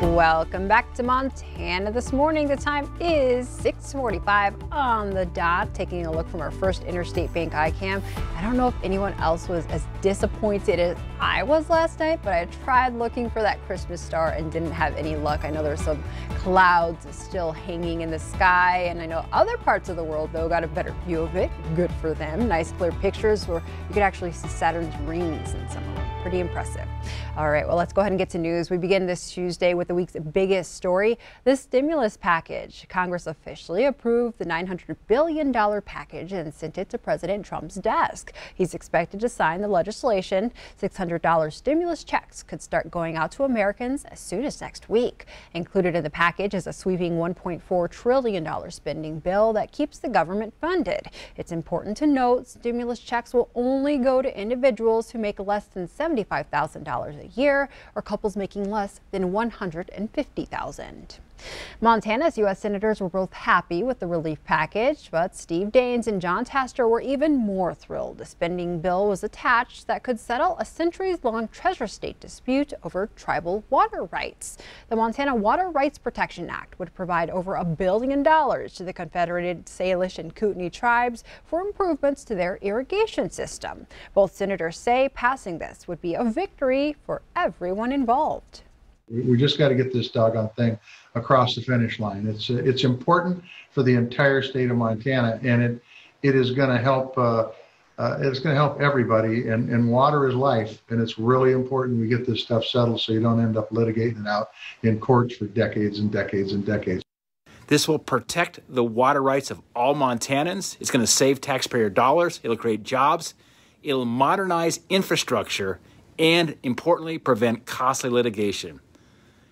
Welcome back to Montana this morning. The time is 6:45 on the dot. Taking a look from our first Interstate Bank iCam. I don't know if anyone else was as disappointed as I was last night, but I tried looking for that Christmas star and didn't have any luck. I know there's some clouds still hanging in the sky, and I know other parts of the world, though, got a better view of it. Good for them. Nice clear pictures where you could actually see Saturn's rings in some of them. Pretty impressive. All right, well, let's go ahead and get to news. We begin this Tuesday with the week's biggest story, the stimulus package. Congress officially approved the $900 billion package and sent it to President Trump's desk. He's expected to sign the legislation. $600 stimulus checks could start going out to Americans as soon as next week. Included in the package is a sweeping $1.4 trillion spending bill that keeps the government funded. It's important to note stimulus checks will only go to individuals who make less than $75,000 a year or couples making less than $150,000. Montana's U.S. senators were both happy with the relief package, but Steve Daines and John Tester were even more thrilled. The spending bill was attached that could settle a centuries-long treasure state dispute over tribal water rights. The Montana Water Rights Protection Act would provide over $1 billion to the Confederated Salish and Kootenai tribes for improvements to their irrigation system. Both senators say passing this would be a victory for everyone involved. We just got to get this doggone thing across the finish line. It's important for the entire state of Montana, and it is going to help. It's going to help everybody. And water is life, and it's really important we get this stuff settled so you don't end up litigating it out in courts for decades and decades and decades. This will protect the water rights of all Montanans. It's going to save taxpayer dollars. It'll create jobs. It'll modernize infrastructure and, importantly, prevent costly litigation.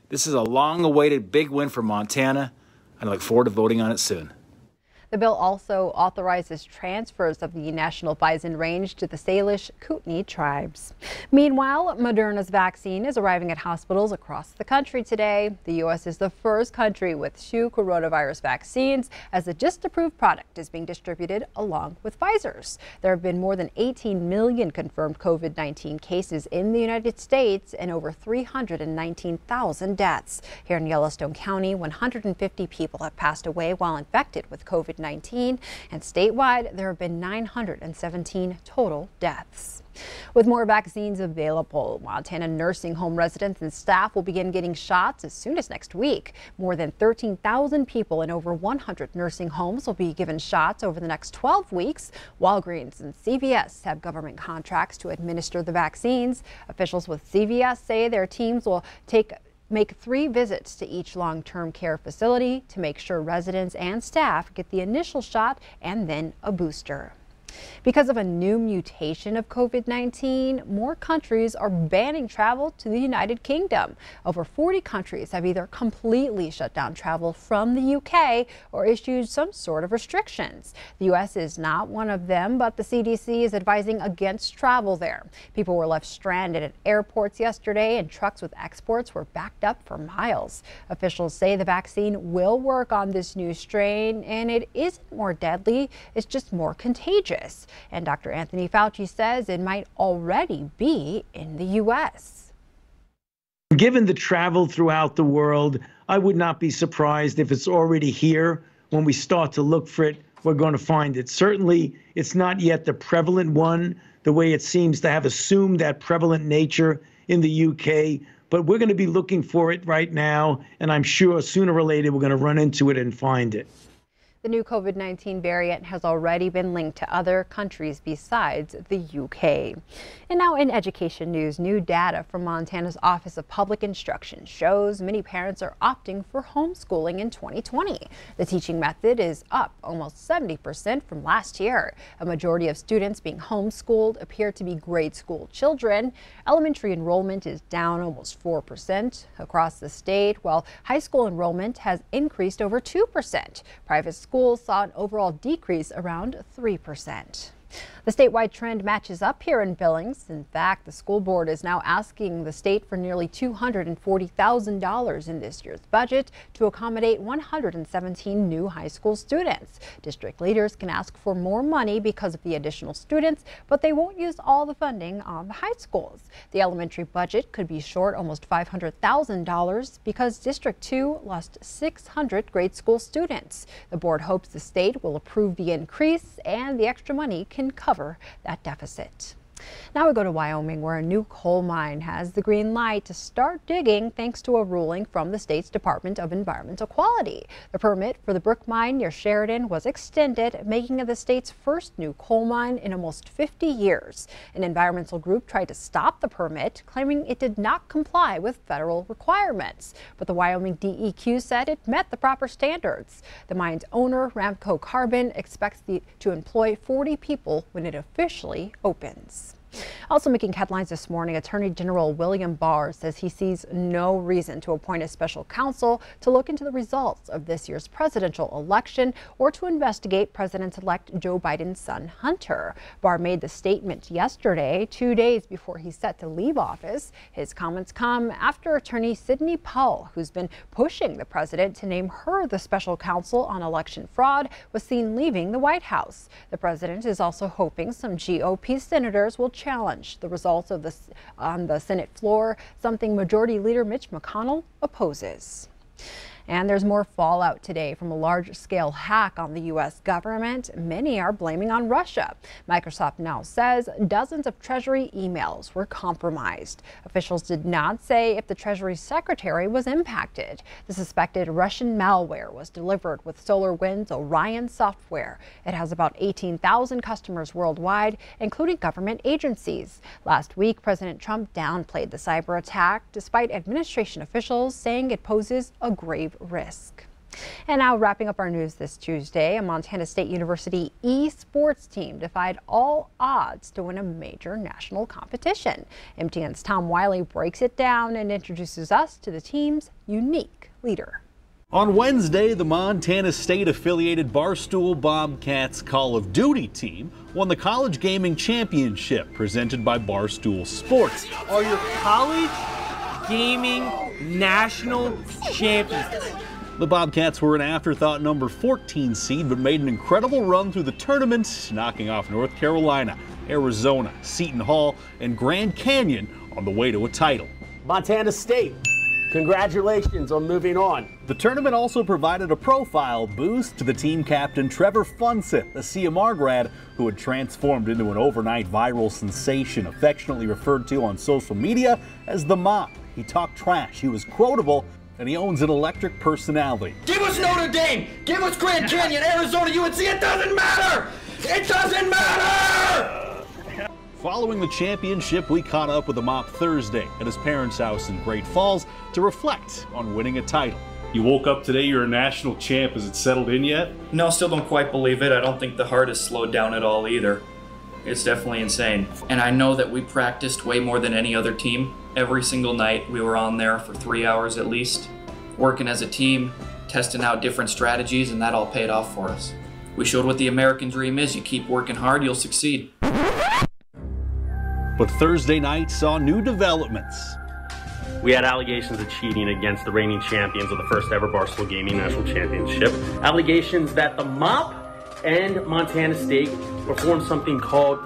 This is a long-awaited big win for Montana, and I look forward to voting on it soon. The bill also authorizes transfers of the National Bison Range to the Salish Kootenai tribes. Meanwhile, Moderna's vaccine is arriving at hospitals across the country today. The U.S. is the first country with 2 coronavirus vaccines, as the just-approved product is being distributed along with Pfizer's. There have been more than 18 million confirmed COVID-19 cases in the United States and over 319,000 deaths. Here in Yellowstone County, 150 people have passed away while infected with COVID-19, and statewide there have been 917 total deaths. With more vaccines available, Montana nursing home residents and staff will begin getting shots as soon as next week. More than 13,000 people in over 100 nursing homes will be given shots over the next 12 weeks. Walgreens and CVS have government contracts to administer the vaccines. Officials with CVS say their teams will make 3 visits to each long-term care facility to make sure residents and staff get the initial shot and then a booster. Because of a new mutation of COVID-19, more countries are banning travel to the United Kingdom. Over 40 countries have either completely shut down travel from the UK or issued some sort of restrictions. The U.S. is not one of them, but the CDC is advising against travel there. People were left stranded at airports yesterday, and trucks with exports were backed up for miles. Officials say the vaccine will work on this new strain, and it isn't more deadly, it's just more contagious. And Dr. Anthony Fauci says it might already be in the U.S. Given the travel throughout the world, I would not be surprised if it's already here. When we start to look for it, we're going to find it. Certainly, it's not yet the prevalent one, the way it seems to have assumed that prevalent nature in the UK. But we're going to be looking for it right now, and I'm sure sooner or later we're going to run into it and find it. The new COVID-19 variant has already been linked to other countries besides the UK. And now in education news, new data from Montana's Office of Public Instruction shows many parents are opting for homeschooling in 2020. The teaching method is up almost 70% from last year. A majority of students being homeschooled appear to be grade school children. Elementary enrollment is down almost 4% across the state, while high school enrollment has increased over 2%. Private schools saw an overall decrease around 3%. The statewide trend matches up here in Billings. In fact, the school board is now asking the state for nearly $240,000 in this year's budget to accommodate 117 new high school students. District leaders can ask for more money because of the additional students, but they won't use all the funding on the high schools. The elementary budget could be short almost $500,000 because District 2 lost 600 grade school students. The board hopes the state will approve the increase and the extra money can cover that deficit. Now we go to Wyoming, where a new coal mine has the green light to start digging thanks to a ruling from the state's Department of Environmental Quality. The permit for the Brook mine near Sheridan was extended, making it the state's first new coal mine in almost 50 years. An environmental group tried to stop the permit, claiming it did not comply with federal requirements. But the Wyoming DEQ said it met the proper standards. The mine's owner, Ramco Carbon, expects to employ 40 people when it officially opens. Also making headlines this morning, Attorney General William Barr says he sees no reason to appoint a special counsel to look into the results of this year's presidential election or to investigate President-elect Joe Biden's son, Hunter. Barr made the statement yesterday, 2 days before he's set to leave office. His comments come after attorney Sidney Powell, who's been pushing the president to name her the special counsel on election fraud, was seen leaving the White House. The president is also hoping some GOP senators will challenge the results of this on the Senate floor, something Majority Leader Mitch McConnell opposes. And there's more fallout today from a large-scale hack on the U.S. government. Many are blaming on Russia. Microsoft now says dozens of Treasury emails were compromised. Officials did not say if the Treasury Secretary was impacted. The suspected Russian malware was delivered with SolarWinds Orion software. It has about 18,000 customers worldwide, including government agencies. Last week, President Trump downplayed the cyber attack, despite administration officials saying it poses a grave risk. And now wrapping up our news this Tuesday, a Montana State University esports team defied all odds to win a major national competition. MTN's Tom Wiley breaks it down and introduces us to the team's unique leader. On Wednesday, the Montana State-affiliated Barstool Bobcats Call of Duty team won the College Gaming Championship presented by Barstool Sports. Are your college gaming national champions? The Bobcats were an afterthought number 14 seed, but made an incredible run through the tournament, knocking off North Carolina, Arizona, Seton Hall, and Grand Canyon on the way to a title. Montana State, congratulations on moving on. The tournament also provided a profile boost to the team captain Trevor Funseth, a CMR grad who had transformed into an overnight viral sensation, affectionately referred to on social media as the Mop. He talked trash, he was quotable, and he owns an electric personality. Give us Notre Dame! Give us Grand Canyon, Arizona, UNC! It doesn't matter! It doesn't matter! Following the championship, we caught up with the Mop Thursday at his parents' house in Great Falls to reflect on winning a title. You woke up today, you're a national champ. Has it settled in yet? No, still don't quite believe it. I don't think the heart has slowed down at all either. It's definitely insane. And I know that we practiced way more than any other team. Every single night we were on there for 3 hours at least, working as a team, testing out different strategies, and that all paid off for us. We showed what the American dream is. You keep working hard, you'll succeed. But Thursday night saw new developments. We had allegations of cheating against the reigning champions of the first ever Barstool Gaming National Championship. Allegations that the Mop and Montana State performed something called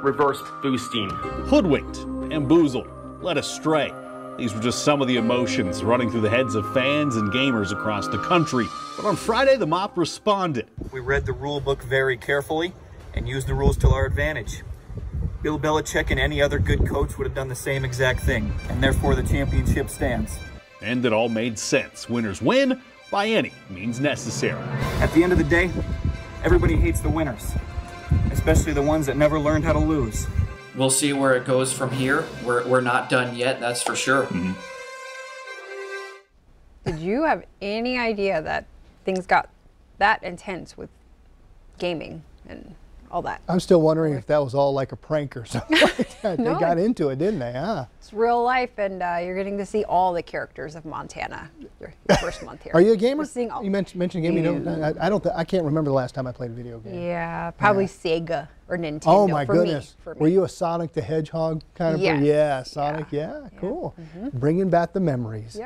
reverse boosting. Hoodwinked, bamboozled, led astray. These were just some of the emotions running through the heads of fans and gamers across the country. But on Friday, the Mop responded. We read the rule book very carefully and used the rules to our advantage. Bill Belichick and any other good coach would have done the same exact thing, and therefore the championship stands. And it all made sense. Winners win by any means necessary. At the end of the day, everybody hates the winners, especially the ones that never learned how to lose. We'll see where it goes from here. We're not done yet, that's for sure. Mm-hmm. Did you have any idea that things got that intense with gaming? And all that. I'm still wondering if that was all like a prank or something like that. No. They got into it, didn't they? Huh? It's real life, and you're getting to see all the characters of Montana your first month here. Are you a gamer? We're seeing all. You mentioned gaming. I can't remember the last time I played a video game. Yeah, probably Sega or Nintendo. Oh my for goodness! Me, for me. Were you a Sonic the Hedgehog kind of? Yes. Yeah, Sonic. Yeah, cool. Bringing back the memories. Yep.